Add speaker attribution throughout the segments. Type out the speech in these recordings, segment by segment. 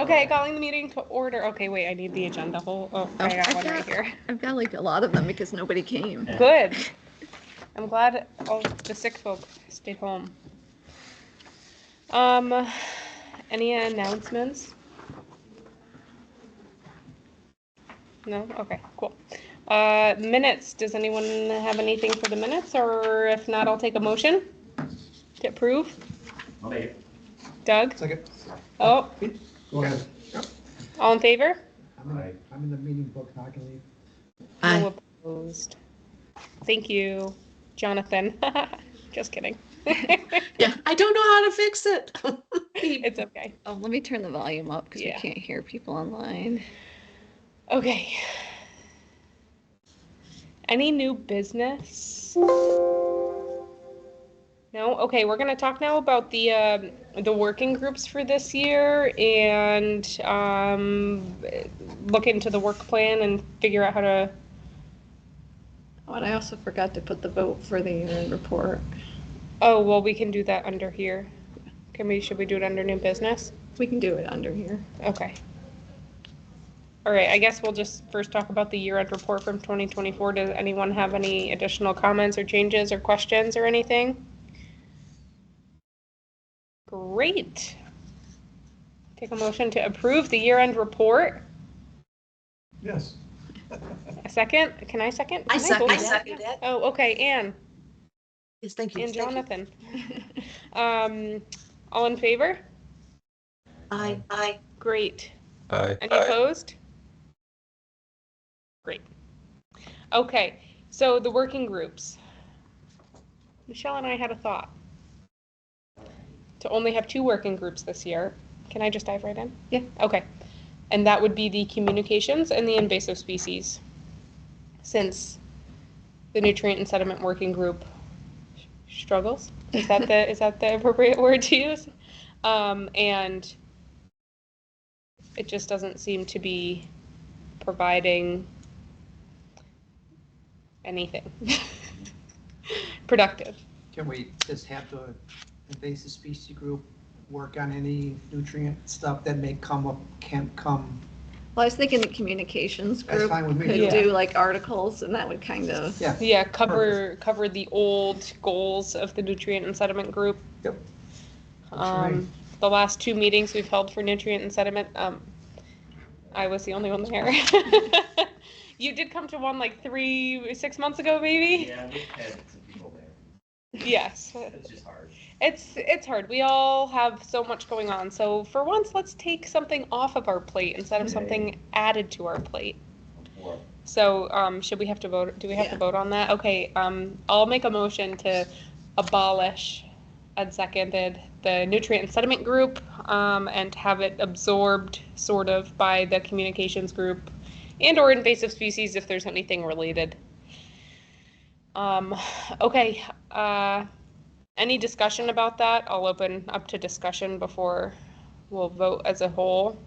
Speaker 1: Okay, calling the meeting to order. Okay, wait, I need the agenda. I got one right here.
Speaker 2: I've got like a lot of them because nobody came.
Speaker 1: Good. I'm glad all the sick folk stayed home. Any announcements? No? Okay, cool. Minutes. Does anyone have anything for the minutes? Or if not, I'll take a motion to approve.
Speaker 3: I'll make it.
Speaker 1: Doug?
Speaker 4: Second.
Speaker 1: Oh,
Speaker 4: Go ahead.
Speaker 1: all in favor?
Speaker 4: I'm in the meeting book, I can leave.
Speaker 1: No opposed. Thank you, Jonathan. Just kidding.
Speaker 5: Yeah, I don't know how to fix it.
Speaker 1: It's okay.
Speaker 2: Oh, let me turn the volume up because
Speaker 1: Yeah.
Speaker 2: we can't hear people online.
Speaker 1: Okay. Any new business? No? Okay, we're gonna talk now about the working groups for this year and look into the work plan and figure out how to.
Speaker 2: Oh, and I also forgot to put the vote for the year-end report.
Speaker 1: Oh, well, we can do that under here. Should we do it under new business?
Speaker 2: We can do it under here.
Speaker 1: Okay. All right, I guess we'll just first talk about the year-end report from 2024. Does anyone have any additional comments or changes or questions or anything? Great. Take a motion to approve the year-end report.
Speaker 4: Yes.
Speaker 1: A second? Can I second?
Speaker 5: I
Speaker 1: Can vote?
Speaker 5: second it.
Speaker 1: Oh, okay, Anne
Speaker 5: Yes, thank you.
Speaker 1: and
Speaker 5: Thank you.
Speaker 1: Jonathan. All in favor?
Speaker 5: Aye.
Speaker 1: Great.
Speaker 3: Aye.
Speaker 1: Any opposed? Great. Okay, so the working groups. Michelle and I had a thought to only have 2 working groups this year. Can I just dive right in?
Speaker 2: Yeah.
Speaker 1: Okay. And that would be the communications and the invasive species. Since the nutrient and sediment working group struggles, is that the appropriate word to use? And it just doesn't seem to be providing anything productive.
Speaker 4: Can we just have the invasive species group work on any nutrient stuff that can't come?
Speaker 2: Well, I was thinking the communications
Speaker 4: That's
Speaker 2: group
Speaker 4: fine with me.
Speaker 2: could
Speaker 1: Yeah.
Speaker 2: do like articles and that would kind of.
Speaker 1: Yeah, cover the old goals of the nutrient and sediment group.
Speaker 4: Yep. Works for me.
Speaker 1: The last 2 meetings we've held for nutrient and sediment, I was the only one there. You did come to one like 6 months ago, maybe?
Speaker 3: Yeah, we've had some people there.
Speaker 1: Yes.
Speaker 3: It's just hard.
Speaker 1: It's hard. We all have so much going on. So for once, let's take something off of our plate instead of something added to our plate.
Speaker 3: Or
Speaker 1: So should we have to vote? Do we have to vote on that? Okay. I'll make a motion to abolish, and seconded, the nutrient and sediment group and have it absorbed sort of by the communications group and or invasive species if there's anything related. Okay. Any discussion about that? I'll open up to discussion before we'll vote as a whole.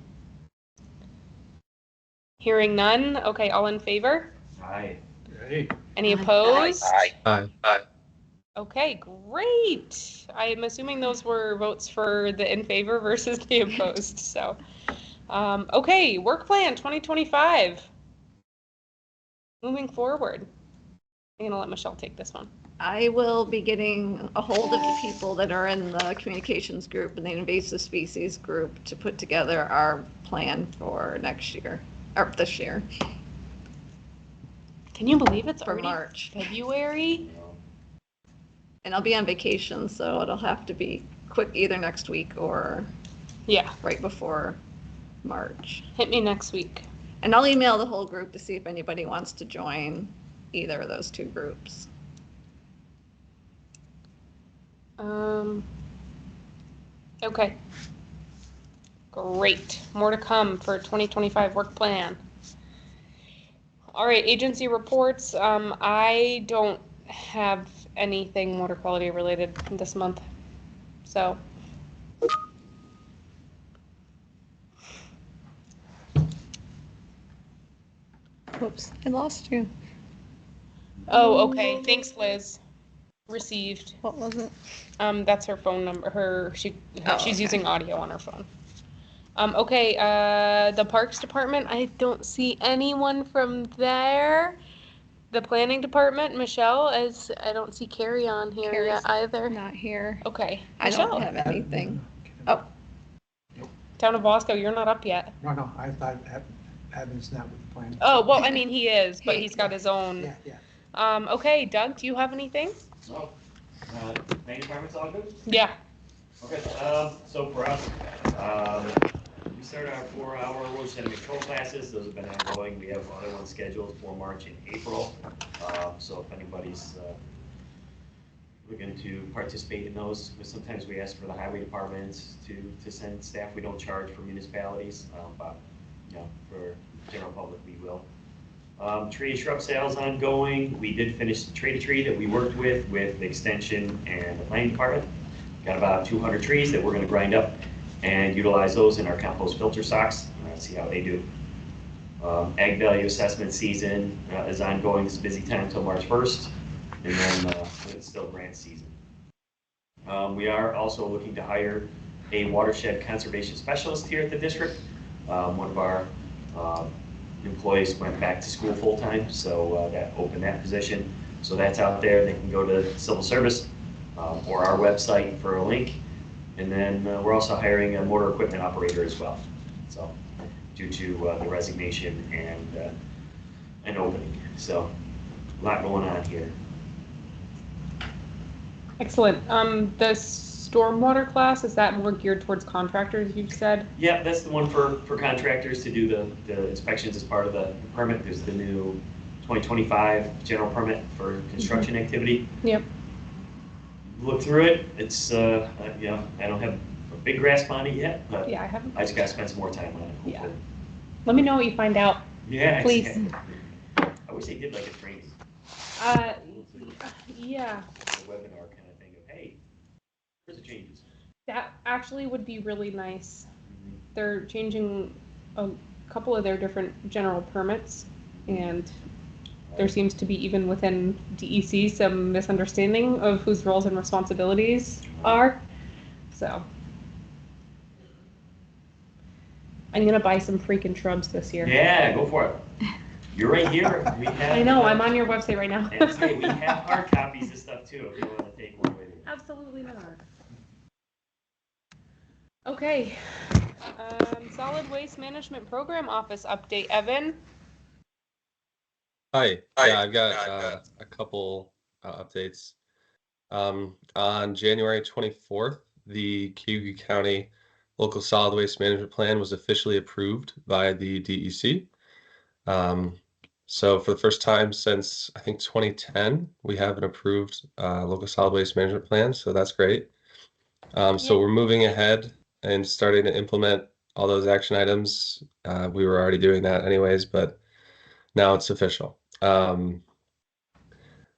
Speaker 1: Hearing none. Okay, all in favor?
Speaker 3: aye.
Speaker 4: Hey.
Speaker 1: Any opposed?
Speaker 3: Aye.
Speaker 1: Okay, great. I'm assuming those were votes for the in favor versus the opposed. So, okay, work plan 2025. Moving forward. I'm gonna let Michelle take this one.
Speaker 2: I will be getting a hold of the people that are in the communications group and the invasive species group to put together our plan for next year, or this year.
Speaker 1: Can you believe it's
Speaker 2: For
Speaker 1: already
Speaker 2: March.
Speaker 1: February?
Speaker 2: And I'll be on vacation, so it'll have to be quick either next week or
Speaker 1: Yeah,
Speaker 2: right before March.
Speaker 1: hit me next week.
Speaker 2: And I'll email the whole group to see if anybody wants to join either of those 2 groups.
Speaker 1: Okay. Great. More to come for 2025 work plan. All right, agency reports. I don't have anything water quality related this month. So.
Speaker 2: Oops, I lost you.
Speaker 1: Oh, okay. Thanks, Liz. Received.
Speaker 2: What was it?
Speaker 1: That's her phone number. She's
Speaker 2: okay.
Speaker 1: using audio on her phone. Okay, the Parks Department, I don't see anyone from there. The Planning Department, Michelle, as I don't see Carrie on here
Speaker 2: Carrie's
Speaker 1: yet either.
Speaker 2: Not here.
Speaker 1: Okay,
Speaker 2: I don't
Speaker 1: Michelle,
Speaker 2: have anything. Oh,
Speaker 1: Town of Bosco, you're not up yet.
Speaker 4: No, I thought Evan's not with the plan.
Speaker 1: Oh, well, I mean, he is, but he's got his own.
Speaker 4: Yeah.
Speaker 1: Okay, Doug, do you have anything?
Speaker 3: No, main department's all good?
Speaker 1: Yeah.
Speaker 3: Okay, so for us, we started our 4-hour motion and control classes. Those have been ongoing. We have other ones scheduled for March and April. So if anybody's looking to participate in those, sometimes we ask for the highway departments to send staff. We don't charge for municipalities, but for general public, we will. Tree and shrub sales ongoing. We did finish the tree to tree that we worked with the extension and the planning department. Got about 200 trees that we're going to grind up and utilize those in our compost filter socks. See how they do. Ag value assessment season is ongoing. It's a busy time until March 1st, and then it's still grant season. We are also looking to hire a watershed conservation specialist here at the district. One of our employees went back to school full-time, so that opened that position. So that's out there. They can go to civil service or our website for a link. And then we're also hiring a motor equipment operator as well. So due to the resignation and an opening. So a lot going on here.
Speaker 1: Excellent. The stormwater class, is that more geared towards contractors, you've said?
Speaker 3: Yeah, that's the one for contractors to do the inspections as part of the permit. There's the new 2025 general permit for construction activity.
Speaker 1: Yep.
Speaker 3: Look through it. It's, I don't have a big grasp on it yet, but
Speaker 1: Yeah, I haven't.
Speaker 3: I just gotta spend some more time on it.
Speaker 1: Yeah.
Speaker 3: Hopefully.
Speaker 1: Let me know what you find out.
Speaker 3: Yeah,
Speaker 1: Please.
Speaker 3: exactly. I wish they did like a training,
Speaker 1: Yeah,
Speaker 3: a webinar kind of thing of, hey, here's the changes.
Speaker 1: that actually would be really nice. They're changing a couple of their different general permits, and there seems to be, even within DEC, some misunderstanding of whose roles and responsibilities are. So I'm gonna buy some freaking shrubs this year.
Speaker 3: Yeah, go for it. You're right here. We have,
Speaker 1: I know, I'm on your website right now.
Speaker 3: And say, we have hard copies of stuff too, if you want to take one with you.
Speaker 1: Absolutely not. Okay, solid waste management program office update, Evan.
Speaker 6: Hi. Yeah, I've got a couple updates. On January 24th, the Cayuga County Local Solid Waste Management Plan was officially approved by the DEC. So for the first time since, I think, 2010, we have an approved local solid waste management plan, so that's great. So we're moving ahead and starting to implement all those action items. We were already doing that anyways, but now it's official. The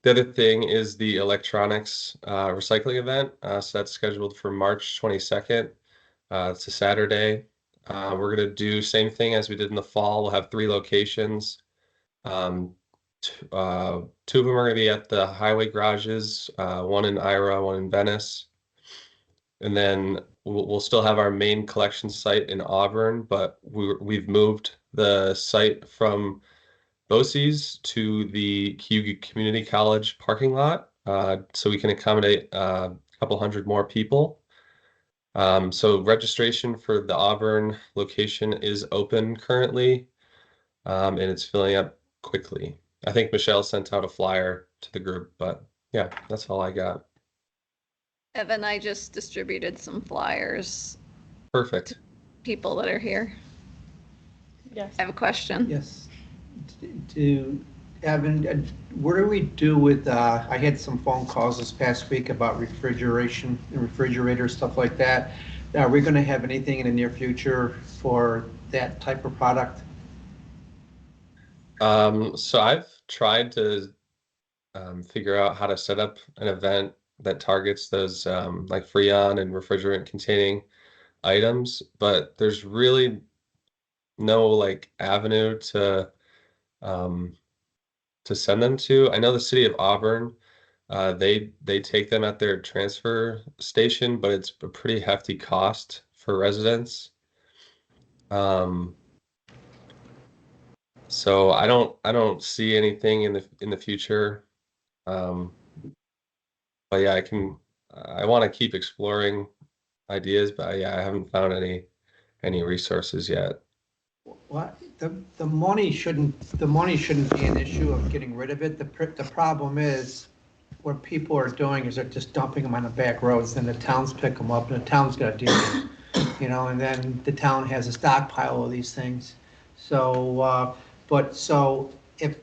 Speaker 6: other thing is the electronics recycling event. So that's scheduled for March 22nd. It's a Saturday. We're going to do same thing as we did in the fall. We'll have 3 locations. 2 of them are going to be at the highway garages, one in Ira, one in Venice. And then we'll still have our main collection site in Auburn, but we've moved the site from BOCES to the Cayuga Community College parking lot, so we can accommodate a couple hundred more people. So registration for the Auburn location is open currently, and it's filling up quickly. I think Michelle sent out a flyer to the group, but yeah, that's all I got.
Speaker 2: Evan, I just distributed some flyers
Speaker 6: Perfect.
Speaker 2: to people that are here.
Speaker 1: Yes.
Speaker 2: I have a question.
Speaker 4: Yes. To Evan, what do we do with, I had some phone calls this past week about refrigeration and refrigerator, stuff like that. Are we going to have anything in the near future for that type of product?
Speaker 6: So I've tried to figure out how to set up an event that targets those like Freon and refrigerant containing items, but there's really no like avenue to send them to. I know the city of Auburn, they take them at their transfer station, but it's a pretty hefty cost for residents. Um, so I don't see anything in the future. Um, but yeah, I want to keep exploring ideas, but yeah, I haven't found any resources yet.
Speaker 4: What, the money shouldn't be an issue of getting rid of it. The problem is, what people are doing is they're just dumping them on the back roads, then the towns pick them up, and the town's gotta deal with it. And then the town has a stockpile of these things. So, so if,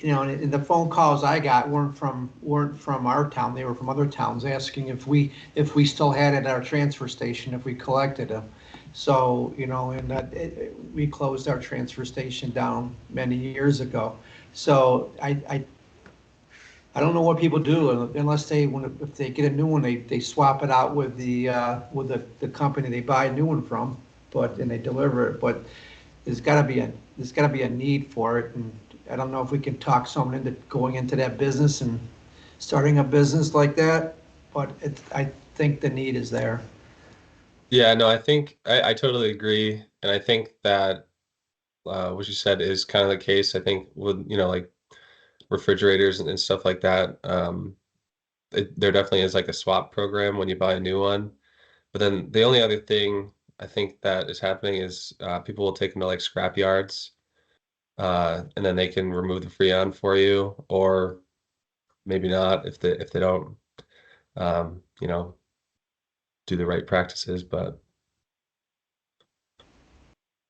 Speaker 4: and the phone calls I got weren't from our town, they were from other towns asking if we still had it at our transfer station, if we collected them. So, and we closed our transfer station down many years ago. So I don't know what people do unless if they get a new one, they swap it out with the company they buy a new one from, and they deliver it. But there's gotta be a need for it, and I don't know if we can talk someone into going into that business and starting a business like that, but I think the need is there.
Speaker 6: Yeah, no, I think I totally agree, and I think that what you said is kind of the case. I think with like refrigerators and stuff like that, there definitely is like a swap program when you buy a new one. But then the only other thing I think that is happening is people will take them to like scrap yards, and then they can remove the Freon for you, or maybe not if they don't, you know, do the right practices. But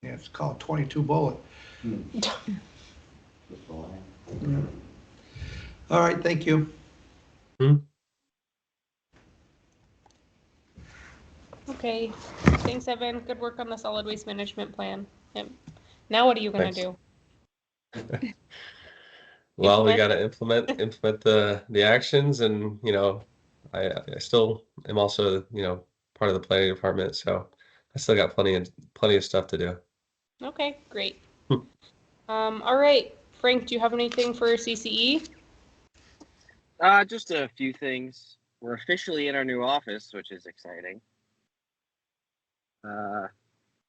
Speaker 4: Yeah, it's called 22 bullet. Yeah. All right, thank you.
Speaker 6: hmm,
Speaker 1: Okay, thanks, Evan. Good work on the solid waste management plan. Yep. Now what are you gonna
Speaker 6: thanks.
Speaker 1: do?
Speaker 6: Well, we
Speaker 1: Implement?
Speaker 6: got to implement the actions, and I still am also part of the planning department, so I still got plenty of stuff to do.
Speaker 1: Okay, great. All right, Frank, do you have anything for CCE?
Speaker 7: Just a few things. We're officially in our new office, which is exciting.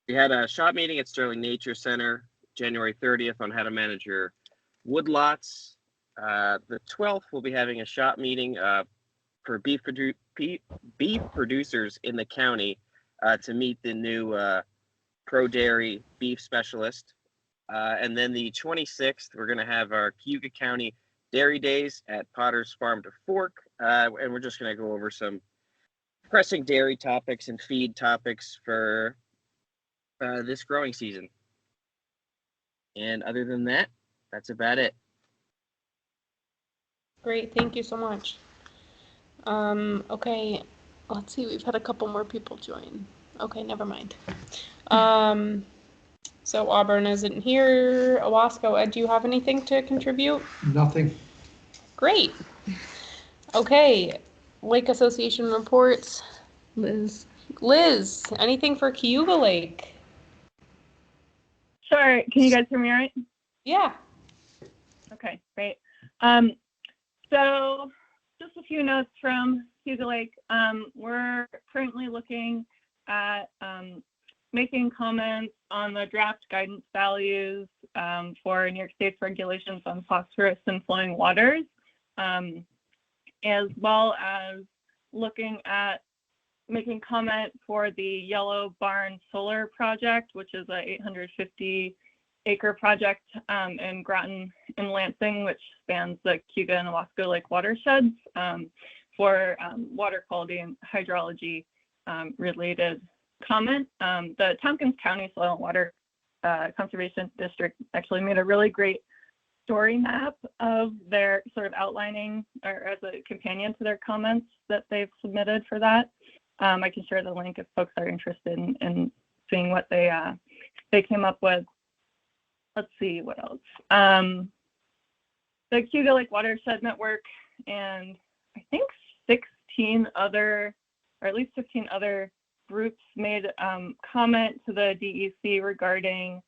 Speaker 7: We had a shop meeting at Sterling Nature Center January 30th on how to manage your woodlots. The 12th, we'll be having a shop meeting for beef producers in the county to meet the new pro dairy beef specialist. And then the 26th, we're going to have our Cayuga County Dairy Days at Potter's Farm to Fork. And we're just going to go over some pressing dairy topics and feed topics for this growing season. And other than that, that's about it.
Speaker 1: Great, thank you so much. Okay, let's see, we've had a couple more people join. Okay, never mind. So Auburn isn't here. Owasco, Ed, do you have anything to contribute?
Speaker 4: Nothing.
Speaker 1: Great. Okay, Lake Association reports.
Speaker 2: Liz.
Speaker 1: Liz, anything for Cayuga Lake?
Speaker 8: Sure. Can you guys hear me all right?
Speaker 1: Yeah.
Speaker 8: Okay, great. So just a few notes from Cayuga Lake. We're currently looking at making comments on the draft guidance values for New York State's regulations on phosphorus and flowing waters, as well as looking at making comment for the Yellow Barn Solar Project, which is a 850-acre project in Groton and Lansing, which spans the Cayuga and Owasco Lake watersheds for water quality and hydrology related comment. The Tompkins County Soil and Water Conservation District actually made a really great story map of their sort of outlining, or as a companion to their comments that they've submitted for that. I can share the link if folks are interested in seeing what they came up with. Let's see what else. The Cayuga Lake Watershed Network and I think 16 other, or at least 15 other groups made comment to the DEC regarding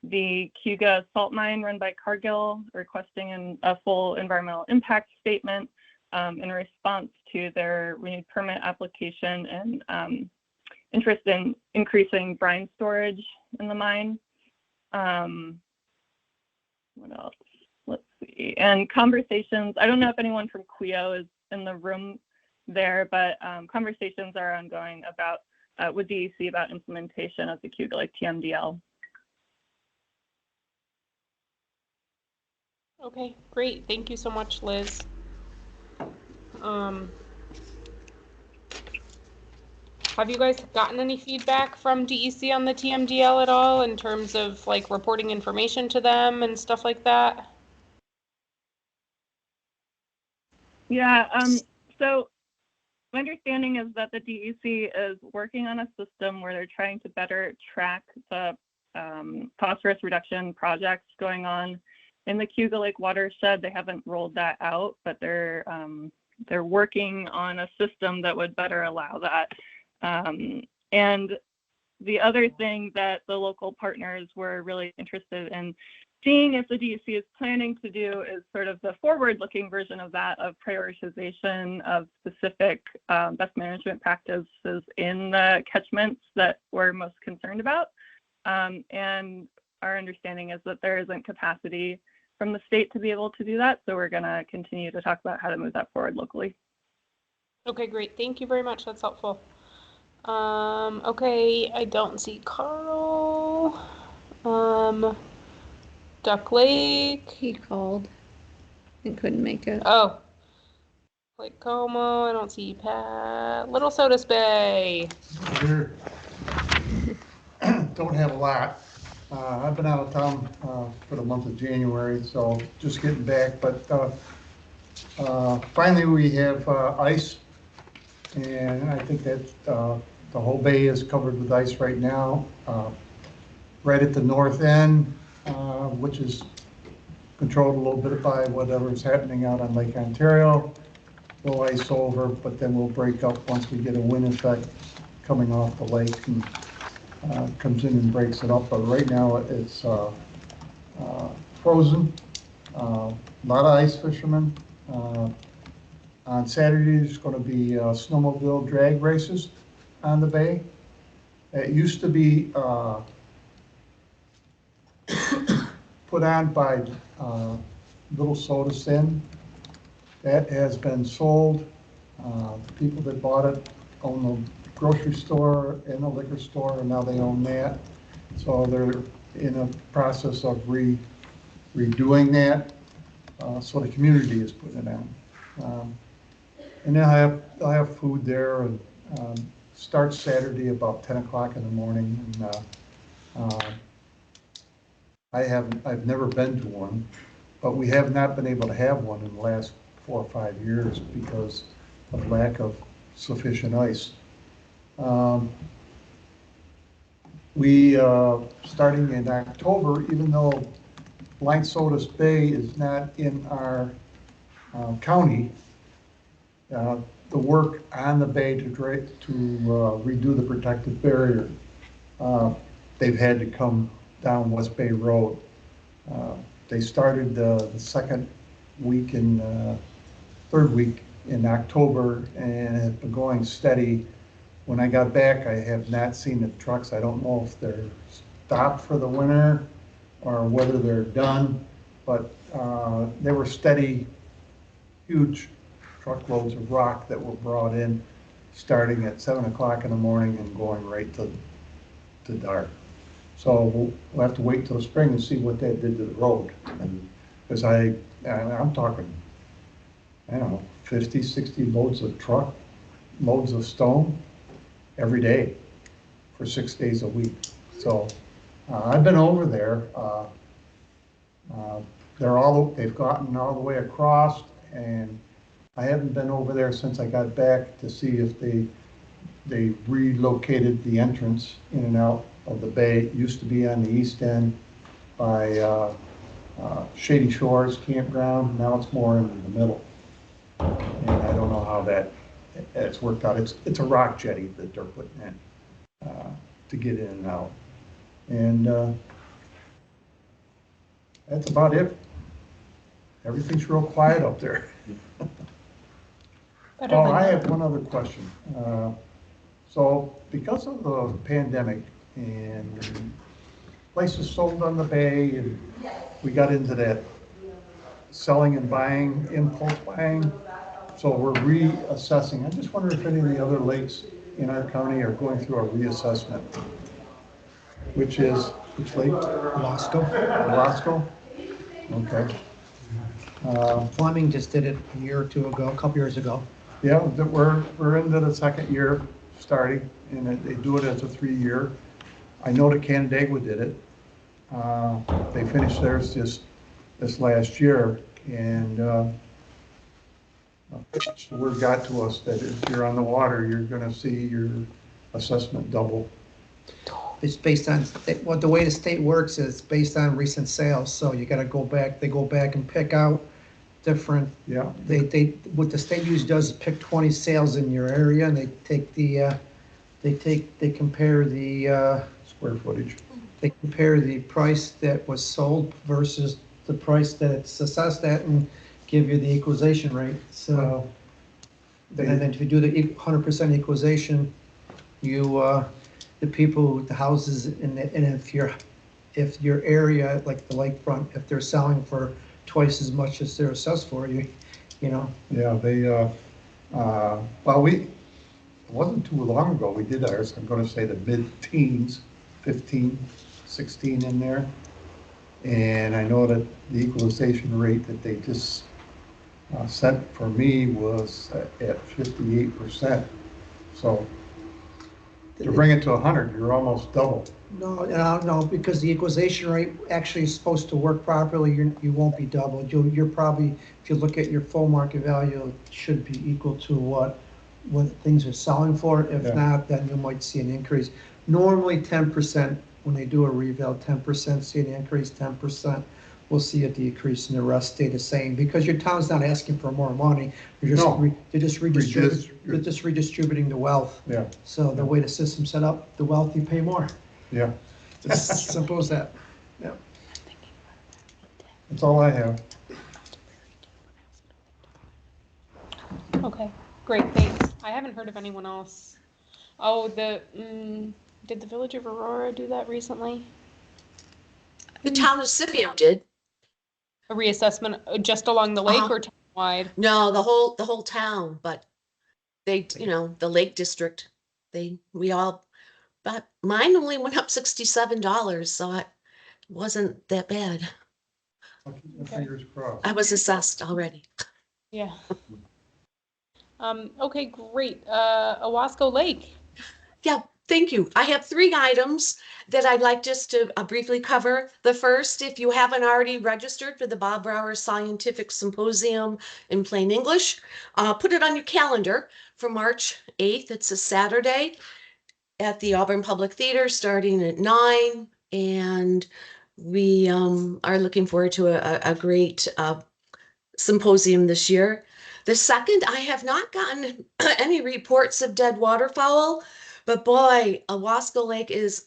Speaker 8: the Cayuga salt mine run by Cargill, requesting a full environmental impact statement in response to their renewed permit application interest in increasing brine storage in the mine. What else? Let's see. And conversations, I don't know if anyone from CUIO is in the room there, but conversations are ongoing about with DEC about implementation of the Cayuga Lake TMDL.
Speaker 1: Okay, great. Thank you so much, Liz. Have you guys gotten any feedback from DEC on the TMDL at all in terms of like reporting information to them and stuff like that?
Speaker 8: Yeah, so my understanding is that the DEC is working on a system where they're trying to better track the phosphorus reduction projects going on in the Cayuga Lake watershed. They haven't rolled that out, but they're working on a system that would better allow that. And the other thing that the local partners were really interested in seeing if the DEC is planning to do is sort of the forward-looking version of that, of prioritization of specific best management practices in the catchments that we're most concerned about. And our understanding is that there isn't capacity from the state to be able to do that. So we're going to continue to talk about how to move that forward locally.
Speaker 1: Okay, great. Thank you very much. That's helpful. Okay, I don't see Carl. Duck Lake.
Speaker 2: He called and couldn't make it.
Speaker 1: Oh. Lake Como. I don't see Pat. Little Sodas Bay.
Speaker 9: Here. Don't have a lot. I've been out of town for the month of January, so just getting back. But finally, we have ice, and I think that the whole bay is covered with ice right now. Right at the north end, which is controlled a little bit by whatever's happening out on Lake Ontario. We'll ice over, but then we'll break up once we get a wind effect coming off the lake and comes in and breaks it up. But right now it's frozen. A lot of ice fishermen. On Saturday, there's going to be snowmobile drag races on the bay. It used to be put on by Little Soda Sin. That has been sold. The people that bought it own the grocery store and the liquor store, and now they own that. So they're in a process of redoing that. So the community is putting it on. And they'll have food there, and starts Saturday about 10 o'clock in the morning. And I've never been to one, but we have not been able to have one in the last 4 or 5 years because of lack of sufficient ice. We starting in October, even though Blind Sodas Bay is not in our county, the work on the bay to redo the protective barrier, they've had to come down West Bay Road. They started the second week in third week in October and have been going steady. When I got back, I have not seen the trucks. I don't know if they're stopped for the winter or whether they're done, but they were steady, huge truckloads of rock that were brought in starting at 7 o'clock in the morning and going right to dark. So we'll have to wait till the spring and see what that did to the road. Because I'm talking, I don't know, 50, 60 loads of stone every day for 6 days a week. So I've been over there. They've gotten all the way across, and I haven't been over there since I got back to see if they relocated the entrance in and out of the bay. It used to be on the east end by Shady Shores Campground. Now it's more in the middle. And I don't know how that's worked out. It's a rock jetty that they're putting in to get in and out. And that's about it. Everything's real quiet up there. I have one other question. So because of the pandemic and places sold on the bay, and we got into that selling and buying, impulse buying, so we're reassessing. I just wonder if any of the other lakes in our county are going through a reassessment, which lake?
Speaker 4: Wasco.
Speaker 9: Wasco? Okay.
Speaker 4: Fleming just did it a year or two ago, a couple years ago.
Speaker 9: Yeah, we're into the second year starting, and they do it as a 3-year. I know that Canandaigua did it. They finished theirs this last year, and the word got to us that if you're on the water, you're gonna see your assessment double.
Speaker 4: It's based on, well, the way the state works is based on recent sales, so you gotta go back, they go back and pick out different,
Speaker 9: Yeah,
Speaker 4: what the state usually does is pick 20 sales in your area, and they take they compare
Speaker 9: square footage.
Speaker 4: they compare the price that was sold versus the price that it's assessed at and give you the equalization rate, so. And then if you do the 100% equalization, the people, the houses, and if your area, like the lakefront, if they're selling for twice as much as they're assessed for, you know.
Speaker 9: Yeah, well, it wasn't too long ago, we did ours, I'm gonna say the mid-teens, 15, 16 in there. And I know that the equalization rate that they just set for me was at 58%. So to bring it to 100, you're almost double.
Speaker 4: No, because the equalization rate actually is supposed to work properly, you won't be doubled. You're probably, if you look at your full market value, it should be equal to what things are selling for. If
Speaker 9: Yeah.
Speaker 4: not, then you might see an increase. Normally 10%, when they do a revale, 10% see an increase, 10% we'll see a decrease, and the rest stay the same, because your town's not asking for more money. They're just,
Speaker 9: No.
Speaker 4: they're just redistributing the wealth.
Speaker 9: Yeah,
Speaker 4: So the way the system's set up, the wealthy pay more.
Speaker 9: yeah,
Speaker 4: It's as simple as that. Yeah.
Speaker 9: that's all I have.
Speaker 1: Okay, great, thanks. I haven't heard of anyone else. Oh, did the Village of Aurora do that recently?
Speaker 5: The town of Scipio did.
Speaker 1: A reassessment just along the lake
Speaker 5: Uh-huh.
Speaker 1: or townwide?
Speaker 5: No, the whole town, but they, the Lake District, but mine only went up $67, so it wasn't that bad.
Speaker 9: I'll keep my fingers crossed.
Speaker 5: I was assessed already.
Speaker 1: Yeah. Okay, great. Owasco Lake.
Speaker 5: Yeah, thank you. I have 3 items that I'd like just to briefly cover. The first, if you haven't already registered for the Bob Brower Scientific Symposium in plain English, put it on your calendar for March 8th. It's a Saturday at the Auburn Public Theater starting at 9. And we are looking forward to a great symposium this year. The second, I have not gotten any reports of dead waterfowl, but boy, Owasco Lake is,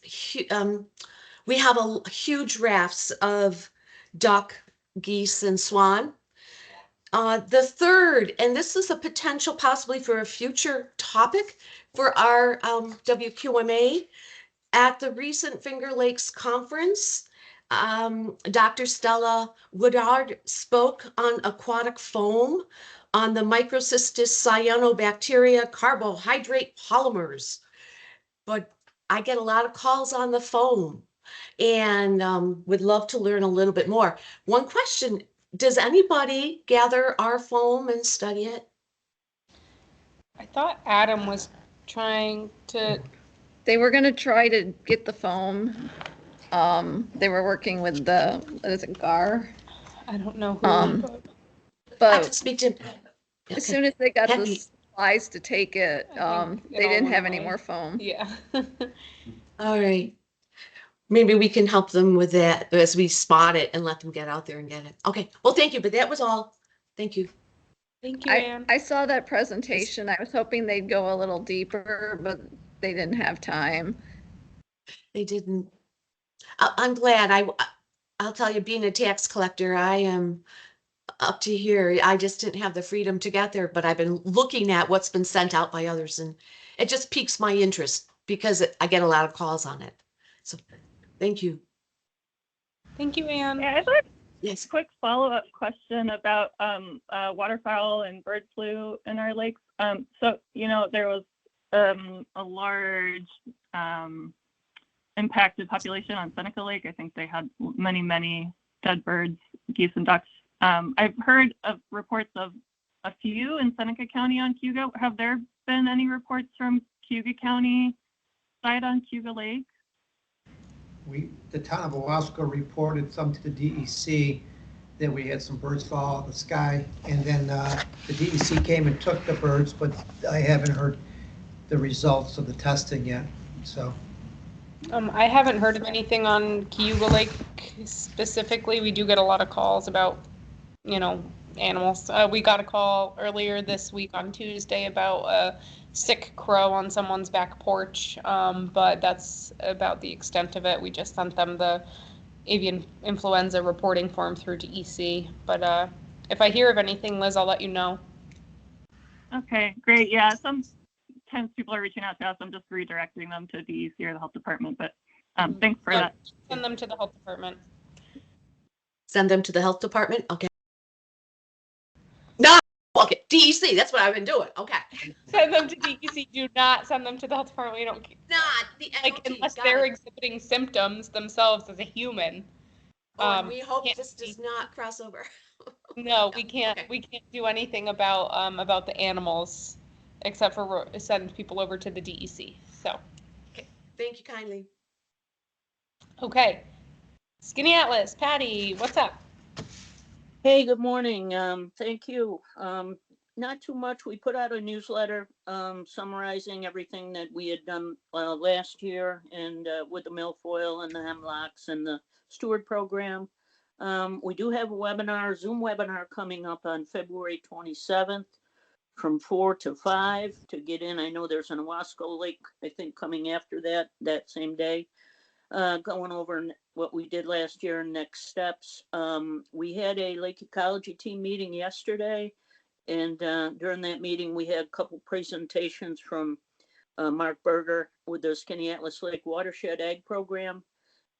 Speaker 5: we have a huge rafts of duck, geese, and swan. The third, and this is a potential possibly for a future topic for our WQMA, at the recent Finger Lakes Conference, Dr. Stella Woodard spoke on aquatic foam, on the microcystis cyanobacteria carbohydrate polymers. But I get a lot of calls on the foam, and would love to learn a little bit more. One question, does anybody gather our foam and study it?
Speaker 1: I thought Adam was trying to.
Speaker 2: They were gonna try to get the foam. They were working with what is it, GAR?
Speaker 1: I don't know who.
Speaker 2: Um,
Speaker 1: but
Speaker 5: I can
Speaker 2: But
Speaker 5: speak to.
Speaker 2: as soon as they got the
Speaker 5: Henry.
Speaker 2: supplies to take it,
Speaker 1: I think it
Speaker 2: they
Speaker 1: all
Speaker 2: didn't
Speaker 1: went
Speaker 2: have any
Speaker 1: away.
Speaker 2: more foam.
Speaker 1: Yeah.
Speaker 5: All right. Maybe we can help them with that as we spot it and let them get out there and get it. Okay. Well, thank you, but that was all. Thank you.
Speaker 1: Thank you, Anne.
Speaker 2: I saw that presentation. I was hoping they'd go a little deeper, but they didn't have time.
Speaker 5: They didn't. I'm glad. I'll tell you, being a tax collector, I am up to here. I just didn't have the freedom to get there, but I've been looking at what's been sent out by others, and it just piques my interest because I get a lot of calls on it. So thank you.
Speaker 1: Thank you, Anne.
Speaker 8: Yeah, I thought
Speaker 5: Yes.
Speaker 8: quick follow-up question about waterfowl and bird flu in our lakes. So, there was a large impacted population on Seneca Lake. I think they had many dead birds, geese and ducks. I've heard of reports of a few in Seneca County on Cayuga. Have there been any reports from Cayuga County side on Cayuga Lake?
Speaker 4: The town of Owasco reported some to the DEC that we had some birds fall out of the sky, and then the DEC came and took the birds, but I haven't heard the results of the testing yet, so.
Speaker 1: I haven't heard of anything on Cayuga Lake specifically. We do get a lot of calls about, animals. We got a call earlier this week on Tuesday about a sick crow on someone's back porch, but that's about the extent of it. We just sent them the avian influenza reporting form through to EC. But if I hear of anything, Liz, I'll let you know.
Speaker 8: Okay, great. Yeah, sometimes people are reaching out to us. I'm just redirecting them to DEC or the health department, but thanks for that.
Speaker 1: Send them to the health department.
Speaker 5: Send them to the health department? Okay. No, okay, DEC, that's what I've been doing. Okay.
Speaker 1: Send them to DEC. Do not send them to the health department. We don't
Speaker 5: Not the
Speaker 1: like
Speaker 5: MOT,
Speaker 1: unless
Speaker 5: got
Speaker 1: they're
Speaker 5: it.
Speaker 1: exhibiting symptoms themselves as a human.
Speaker 5: And we hope
Speaker 1: can't
Speaker 5: this does not cross over.
Speaker 1: No, we can't.
Speaker 5: Okay.
Speaker 1: We can't do anything about the animals, except for send people over to the DEC. So,
Speaker 5: Okay, thank you kindly.
Speaker 1: okay. Skinny Atlas, Patty, what's up?
Speaker 10: Hey, good morning. Thank you. Not too much. We put out a newsletter summarizing everything that we had done last year and with the milfoil and the hemlocks and the steward program. We do have a Zoom webinar coming up on February 27th from 4 to 5 to get in. I know there's an Owasco Lake, I think, coming after that same day. Going over what we did last year and next steps. We had a Lake Ecology team meeting yesterday, and during that meeting, we had a couple presentations from Mark Berger with the Skinny Atlas Lake Watershed Ag Program,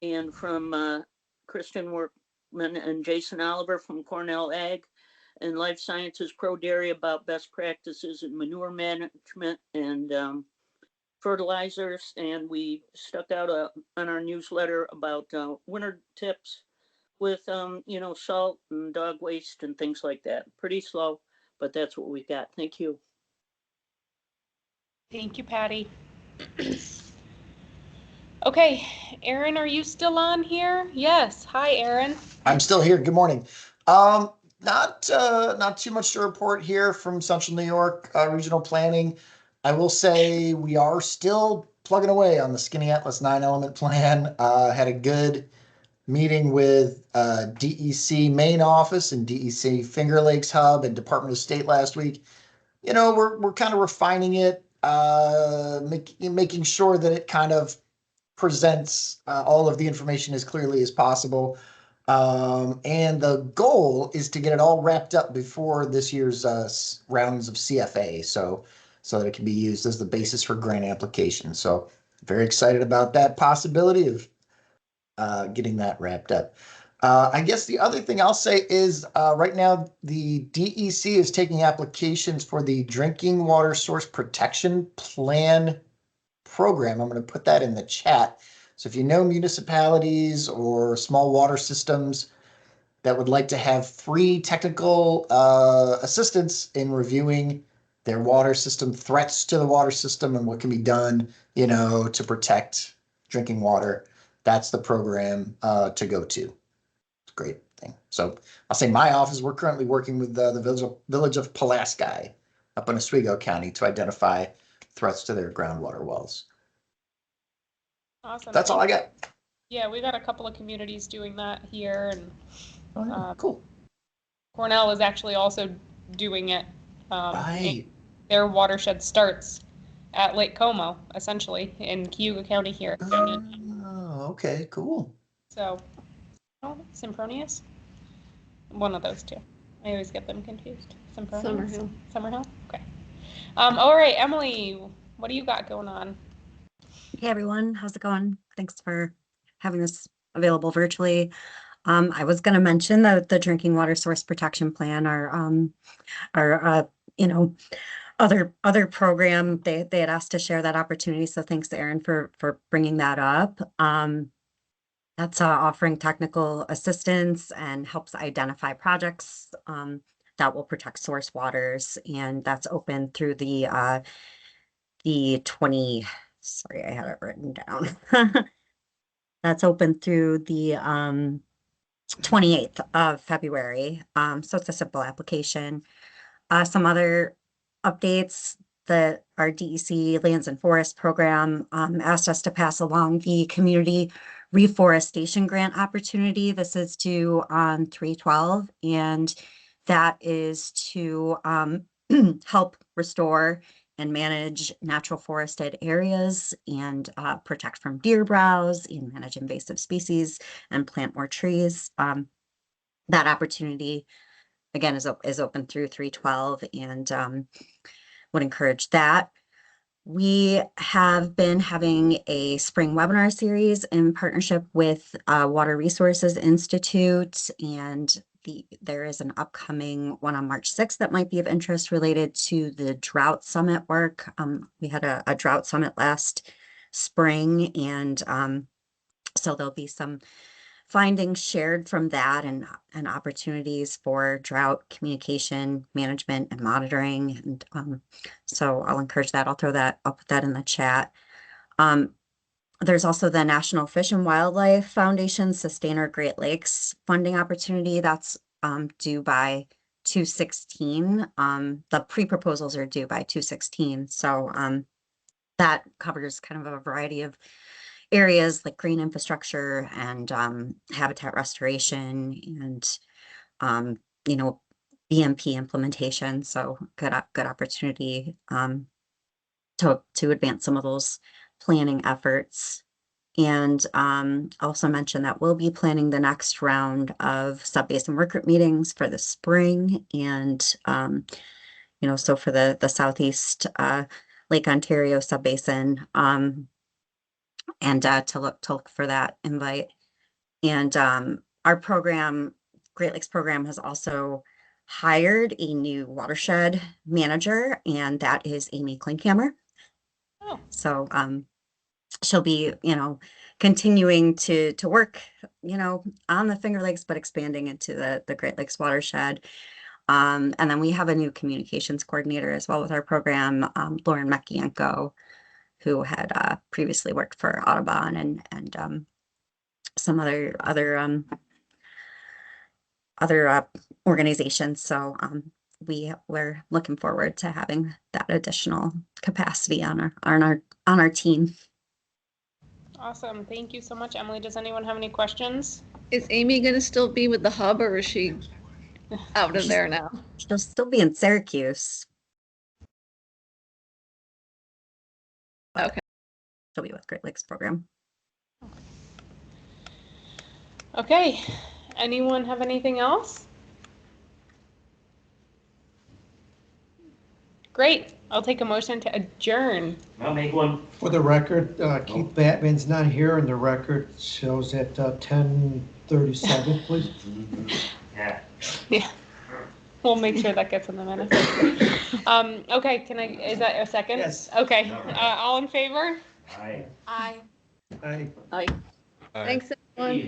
Speaker 10: and from Kristen Workman and Jason Oliver from Cornell Ag and Life Sciences Pro Dairy about best practices in manure management and fertilizers, and we stuck out on our newsletter about winter tips with salt and dog waste and things like that. Pretty slow, but that's what we got. Thank you.
Speaker 1: Thank you, Patty. Okay, Aaron, are you still on here? Yes. Hi, Aaron.
Speaker 11: I'm still here. Good morning. Not too much to report here from Central New York Regional Planning. I will say we are still plugging away on the Skinny Atlas 9-element plan. Had a good meeting with DEC main office and DEC Finger Lakes Hub and Department of State last week. We're kind of refining it, making sure that it kind of presents all of the information as clearly as possible. And the goal is to get it all wrapped up before this year's rounds of CFA, so that it can be used as the basis for grant application. So very excited about that possibility of getting that wrapped up. I guess the other thing I'll say is right now the DEC is taking applications for the Drinking Water Source Protection Plan program. I'm going to put that in the chat. So if you know municipalities or small water systems that would like to have free technical assistance in reviewing their water system, threats to the water system, and what can be done, to protect drinking water, that's the program to go to. It's a great thing. So I'll say my office, we're currently working with the village of Pulaski up in Oswego County to identify threats to their groundwater wells.
Speaker 1: Awesome.
Speaker 11: That's all I got.
Speaker 1: Yeah, we got a couple of communities doing that here, and
Speaker 11: Cool.
Speaker 1: Cornell is actually also doing it.
Speaker 11: Right.
Speaker 1: Their watershed starts at Lake Como, essentially, in Cayuga County here.
Speaker 11: Oh, okay, cool.
Speaker 1: So, Sempronius? One of those two. I always get them confused.
Speaker 2: Summerhill.
Speaker 1: Summerhill? Okay. All right, Emily, what do you got going on?
Speaker 12: Hey everyone, how's it going? Thanks for having this available virtually. I was going to mention the drinking water source protection plan, our you know, other program. They had asked to share that opportunity, so thanks to Erin for bringing that up. That's offering technical assistance and helps identify projects that will protect source waters, and that's open through the 20. Sorry, I had it written down. That's open through the 28th of February. So it's a simple application. Some other updates that our DEC Lands and Forest Program asked us to pass along the community reforestation grant opportunity. This is due on 3/12, and that is to help restore and manage natural forested areas and protect from deer browse and manage invasive species and plant more trees. That opportunity, again, is open through 3/12, and would encourage that. We have been having a spring webinar series in partnership with Water Resources Institute, and there is an upcoming one on March 6th that might be of interest related to the drought summit work. We had a drought summit last spring, and so there'll be some findings shared from that and opportunities for drought communication management and monitoring. And so I'll encourage that. I'll put that in the chat. There's also the National Fish and Wildlife Foundation Sustainer Great Lakes funding opportunity that's due by 2/16. The pre-proposals are due by 2/16. So that covers kind of a variety of areas like green infrastructure and habitat restoration and BMP implementation. So good opportunity to advance some of those planning efforts. And also mention that we'll be planning the next round of sub-basin work group meetings for the spring. And so for the Southeast Lake Ontario sub-basin, and to look for that invite. And our program, Great Lakes program, has also hired a new watershed manager, and that is Amy Klinkhammer.
Speaker 1: Oh.
Speaker 12: So she'll be, continuing to work, on the Finger Lakes, but expanding into the Great Lakes watershed. And then we have a new communications coordinator as well with our program, Lauren Mekienko, who had previously worked for Audubon and some other organizations. So we're looking forward to having that additional capacity on our team.
Speaker 1: Awesome. Thank you so much, Emily. Does anyone have any questions?
Speaker 2: Is Amy going to still be with the hub, or is she out of there now?
Speaker 12: She'll still be in Syracuse.
Speaker 2: Okay.
Speaker 12: She'll be with Great Lakes program.
Speaker 1: Okay. Anyone have anything else? Great. I'll take a motion to adjourn.
Speaker 3: I'll make one.
Speaker 4: For the record, Keith Batman's not here, and the record shows at 10:37, please.
Speaker 3: Yeah.
Speaker 1: Yeah. We'll make sure that gets in the minutes. Okay, is that a second?
Speaker 4: Yes.
Speaker 1: Okay, all in favor?
Speaker 3: Aye.
Speaker 5: Aye.
Speaker 4: Aye.
Speaker 10: Aye.
Speaker 6: All right.
Speaker 2: Thanks, everyone.